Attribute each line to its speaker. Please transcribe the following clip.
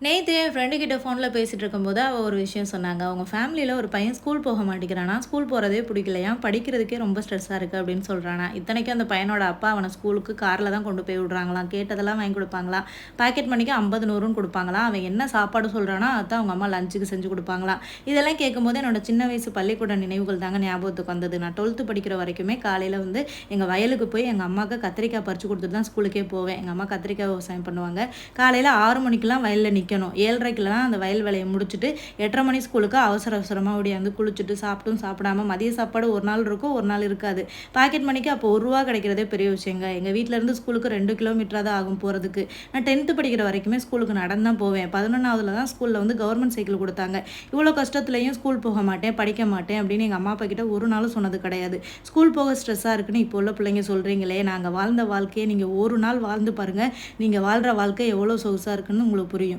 Speaker 1: நேத்து என் ஃப்ரெண்டு கிட்ட ஃபோன்ல பேசிட்டு இருக்கும்போது, அவ ஒரு விஷயம் சொன்னாங்க. அவங்க ஃபேமிலில ஒரு பையன் ஸ்கூல் போக மாட்டேங்கிறானாம். ஸ்கூல் போறதே பிடிக்கலையாம். படிக்கிறதுக்கே ரொம்ப ஸ்ட்ரெஸ்ஸா இருக்கு அப்படின்னு சொல்றானாம். இத்தனைக்கும் அந்த பையனோட அப்பா அவன ஸ்கூலுக்கு கார்ல தான் கொண்டு போய் விடுறாங்களாம். கேட்டதெல்லாம் வாங்கி குடுப்பாங்களாம். பாக்கெட் மணிக்கு 50, 100ன்னு குடுப்பாங்களாம். அவன் என்ன சாப்பாடு சொல்றானோ, அதான் அவங்க அம்மா லஞ்சுக்கு செஞ்சு குடுப்பாங்களாம். இதெல்லாம் கேட்கும்போது என்னோட சின்ன வயசு பள்ளிக்கூட நினைவுகள் தாங்க ஞாபகத்துக்கு வந்தது. நான் 12த் படிக்கிற வரைக்குமே காலையில எங்க வயலுக்கு போய் எங்க அம்மாக்கு கத்திரிக்காய் பறிச்சு குடுத்துட்டு தான் ஸ்கூலுக்கே போவேன். எங்க அம்மா கத்திரிக்காய் விவசாயம் பண்ணுவாங்க. காலையில 6 மணிக்கெல்லாம் வயல்ல நிக்கணும். 7:30க்குலாம் அந்த வயல் வேலைய முடிச்சுட்டு 8:30 மணி ஸ்கூலுக்கு அவசர அவசரமா ஓடியாந்து குளிச்சுட்டு சாப்பிட்டும் சாப்பிடாம மதிய சாப்பாடு ஒரு நாள் இருக்கும், ஒரு நாள் இருக்காது. பாக்கெட் மணிக்கு அப்போ ரூ. 1 கிடைக்கிறதே பெரிய விஷயங்க. எங்க வீட்ல இருந்து ஸ்கூலுக்கு 2 கிலோமீட்டரா தான் ஆகும் போறதுக்கு. நான் 10த் படிக்கிற வரைக்குமே ஸ்கூலுக்கு நடந்து தான் போவேன். 11வதுல தான் ஸ்கூல்ல கவர்மெண்ட் சைக்கிள் குடுத்தாங்க. இவ்வளோ கஷ்டத்துலயும் ஸ்கூல் போக மாட்டேன், படிக்க மாட்டேன் அப்படின்னு எங்க அம்மா, அப்பா கிட்ட ஒரு நாளும் சொன்னது கிடையாது. ஸ்கூல் போக ஸ்ட்ரெஸ்ஸா இருக்குன்னு இப்போ உள்ள பிள்ளைங்க சொல்றீங்களே, நாங்க வாழ்ந்த வாழ்க்கைய நீங்க ஒரு நாள் வாழ்ந்து பாருங்க. நீங்க வாழ்ற வாழ்க்கை எவ்வளோ சொகுசா இருக்குன்னு உங்களுக்கு புரியும்.